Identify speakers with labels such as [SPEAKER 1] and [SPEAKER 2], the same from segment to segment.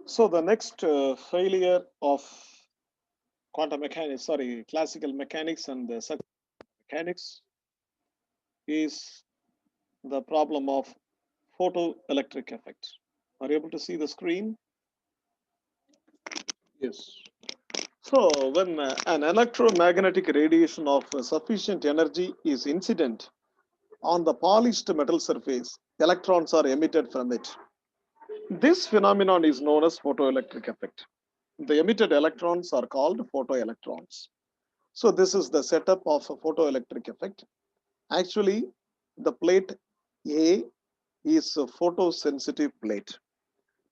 [SPEAKER 1] So the next failure of quantum mechanics, sorry, classical mechanics and the circuit mechanics is the problem of photoelectric effect. Are you able to see the screen? Yes. So when an electromagnetic radiation of sufficient energy is incident on the polished metal surface, electrons are emitted from it. This phenomenon is known as photoelectric effect. The emitted electrons are called photoelectrons. So this is the setup of a photoelectric effect. Actually, the plate A is a photosensitive plate.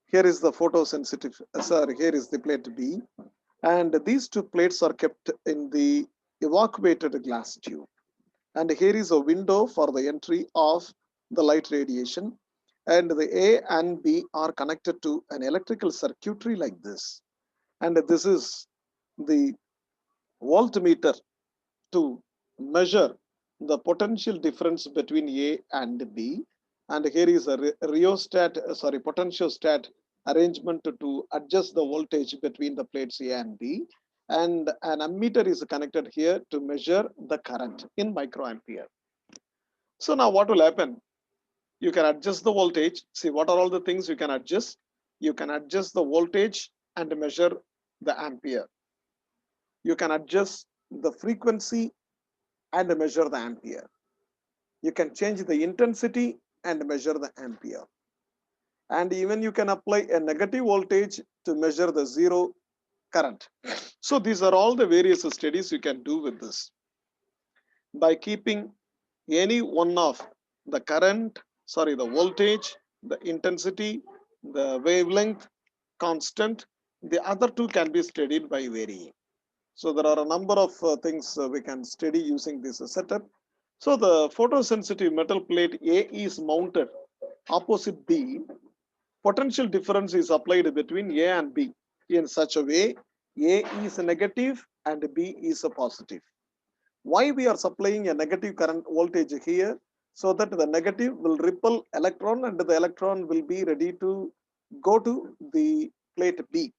[SPEAKER 1] Here is the photosensitive, sorry, here is the plate B. And these two plates are kept in the evacuated glass tube. And here is a window for the entry of the light radiation. And the A and B are connected to an electrical circuitry like this. And this is the voltmeter to measure the potential difference between A and B. And here is a rheostat, sorry, potentiostat arrangement to adjust the voltage between the plates A and B. And an ammeter is connected here to measure the current in microampere. So now what will happen? You can adjust the voltage. See, what are all the things you can adjust? You can adjust the voltage and measure the ampere. You can adjust the frequency and measure the ampere. You can change the intensity and measure the ampere. And even you can apply a negative voltage to measure the zero current. So these are all the various studies you can do with this. By keeping any one of the current, sorry, the voltage, the intensity, the wavelength constant, the other two can be studied by varying. So there are a number of things we can study using this setup. So the photosensitive metal plate A is mounted opposite B. Potential difference is applied between A and B in such a way A is a negative and B is a positive. Why we are supplying a negative current voltage here? So that the negative will repel electron and the electron will be ready to go to the plate B.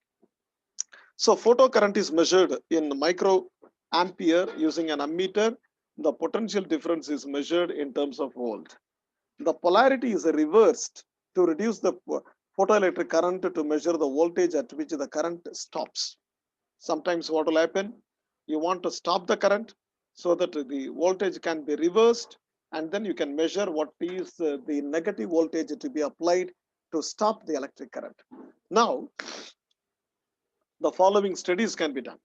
[SPEAKER 1] So photocurrent is measured in microampere using an ammeter. The potential difference is measured in terms of volt. The polarity is reversed to reduce the photoelectric current to measure the voltage at which the current stops. Sometimes what will happen? You want to stop the current so that the voltage can be reversed, and then you can measure what is the negative voltage to be applied to stop the electric current. Now, the following studies can be done.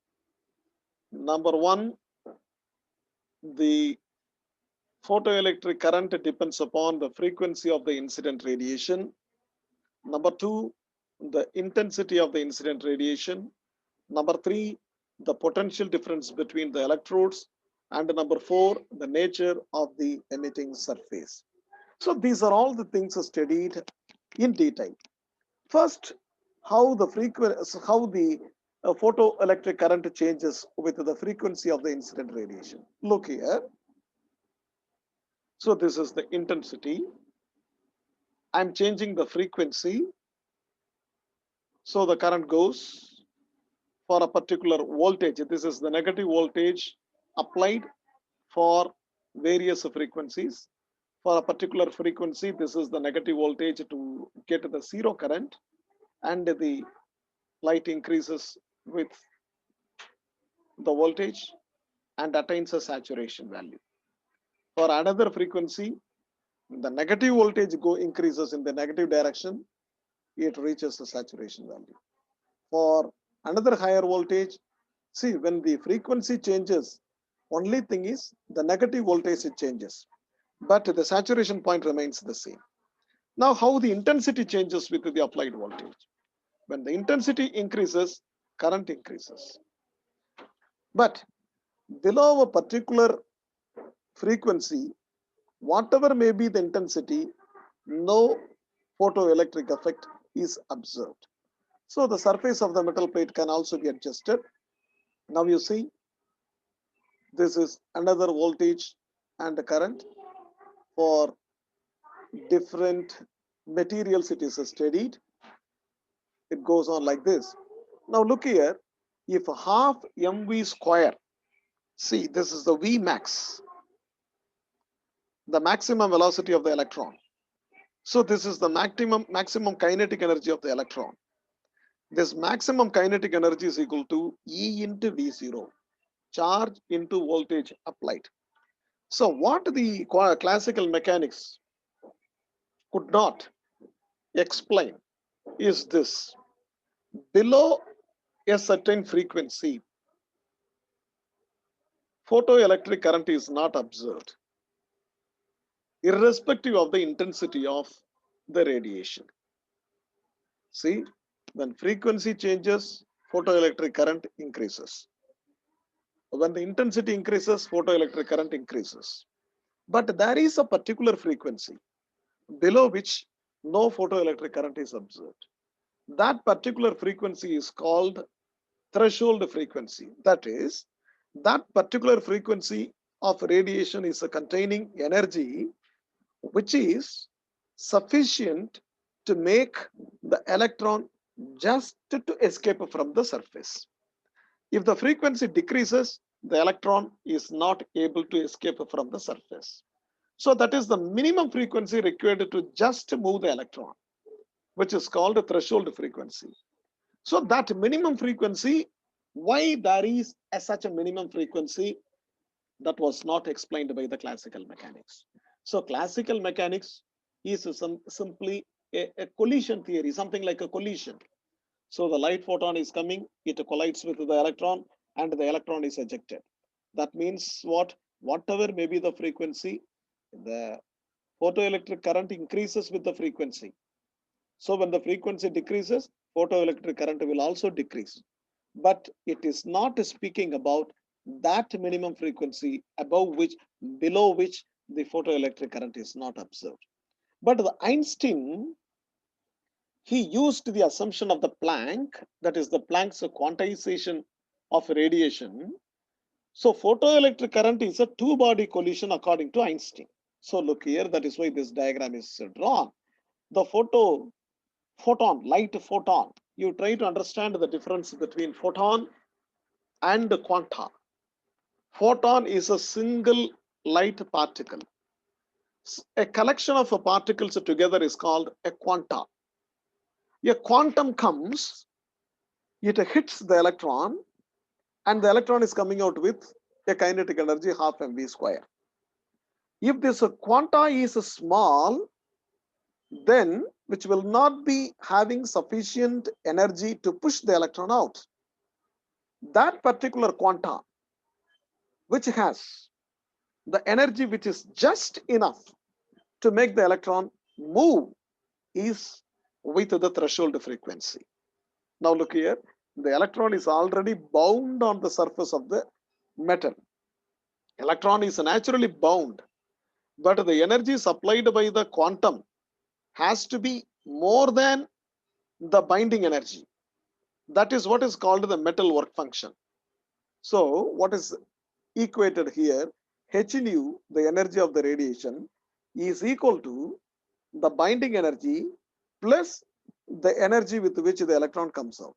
[SPEAKER 1] Number one, the photoelectric current depends upon the frequency of the incident radiation. Number two, the intensity of the incident radiation. Number three, the potential difference between the electrodes. And number four, the nature of the emitting surface. So these are all the things studied in detail. First, how the photoelectric current changes with the frequency of the incident radiation. Look here. So this is the intensity. I'm changing the frequency. So the current goes for a particular voltage. This is the negative voltage applied for various frequencies. For a particular frequency, this is the negative voltage to get the zero current, and the light increases with the voltage and attains a saturation value. For another frequency, the negative voltage increases in the negative direction, it reaches the saturation value. For another higher voltage, see, when the frequency changes, only thing is the negative voltage it changes, but the saturation point remains the same. Now, how the intensity changes with the applied voltage? When the intensity increases, current increases. But below a particular frequency, whatever may be the intensity, no photoelectric effect is observed. So the surface of the metal plate can also be adjusted. Now you see, this is another voltage and current for different materials it is studied. It goes on like this. Now look here, if half mv square, see this is the V max, the maximum velocity of the electron. So this is the maximum kinetic energy of the electron. This maximum kinetic energy is equal to E into V0, charge into voltage applied. So what the classical mechanics could not explain is this: below a certain frequency, photoelectric current is not observed, irrespective of the intensity of the radiation. See, when frequency changes, photoelectric current increases. When the intensity increases, photoelectric current increases. But there is a particular frequency below which no photoelectric current is observed. That particular frequency is called threshold frequency. That is, that particular frequency of radiation is containing energy which is sufficient to make the electron just to escape from the surface. If the frequency decreases, the electron is not able to escape from the surface. So that is the minimum frequency required to just move the electron, which is called a threshold frequency. So that minimum frequency, why there is such a minimum frequency, that was not explained by the classical mechanics. So classical mechanics is simply a collision theory, something like a collision. So the light photon is coming, it collides with the electron, and the electron is ejected. That means what? Whatever may be the frequency, the photoelectric current increases with the frequency. So when the frequency decreases, photoelectric current will also decrease. But it is not speaking about that minimum frequency above which, below which the photoelectric current is not observed. But the Einstein, he used the assumption of the Planck, that is the Planck's quantization of radiation. So photoelectric current is a two-body collision according to Einstein. So look here, that is why this diagram is drawn. The photon, light photon. You try to understand the difference between photon and quanta. Photon is a single light particle. A collection of particles together is called a quanta. A quantum comes, it hits the electron, and the electron is coming out with a kinetic energy half mv square. If this quanta is small, then which will not be having sufficient energy to push the electron out. That particular quanta, which has the energy which is just enough to make the electron move, is with the threshold frequency. Now look here, the electron is already bound on the surface of the metal. Electron is naturally bound, but the energy supplied by the quantum has to be more than the binding energy. That is what is called the metal work function. So what is equated here, h nu, the energy of the radiation, is equal to the binding energy plus the energy with which the electron comes out.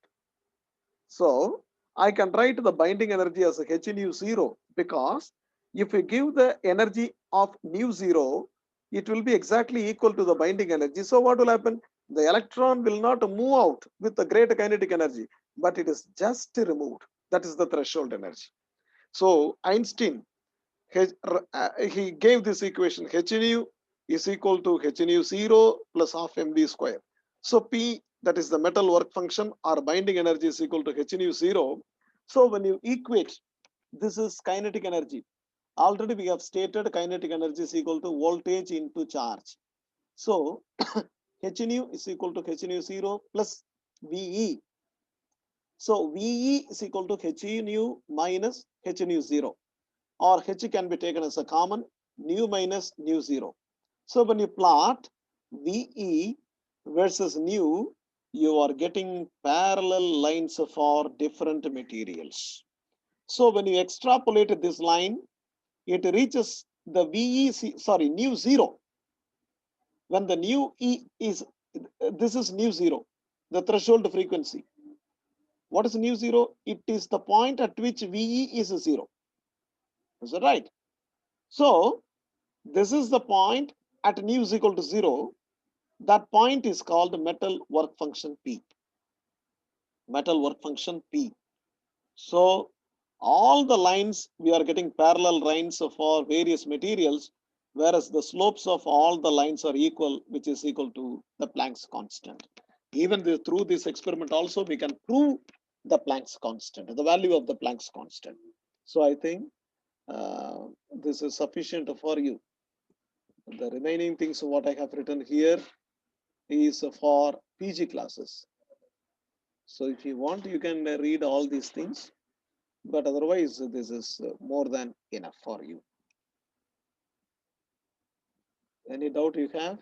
[SPEAKER 1] So I can write the binding energy as h nu 0, because if you give the energy of nu 0, it will be exactly equal to the binding energy. So what will happen? The electron will not move out with the great kinetic energy, but it is just removed. That is the threshold energy. So Einstein, he gave this equation, h nu is equal to h nu 0 plus half mv square. So P, that is the metal work function, or binding energy, is equal to h nu 0. So when you equate, this is kinetic energy. Already we have stated kinetic energy is equal to voltage into charge. So h nu is equal to h nu 0 plus VE. So VE is equal to h nu minus h nu 0, or h can be taken as a common, nu minus nu 0. So when you plot VE versus nu, you are getting parallel lines for different materials. So when you extrapolate this line, it reaches the nu 0. When the nu E is, this is nu 0. the threshold frequency. What is nu zero? It is the point at which VE is zero. Is that right? So this is the point at nu is equal to zero. That point is called metal work function P. Metal work function P. So all the lines, we are getting parallel lines for various materials, whereas the slopes of all the lines are equal, which is equal to the Planck's constant. Even through this experiment also, we can prove the Planck's constant, the value of the Planck's constant. So I think this is sufficient for you. The remaining things what I have written here is for PG classes. So if you want, you can read all these things, but otherwise this is more than enough for you. Any doubt you have?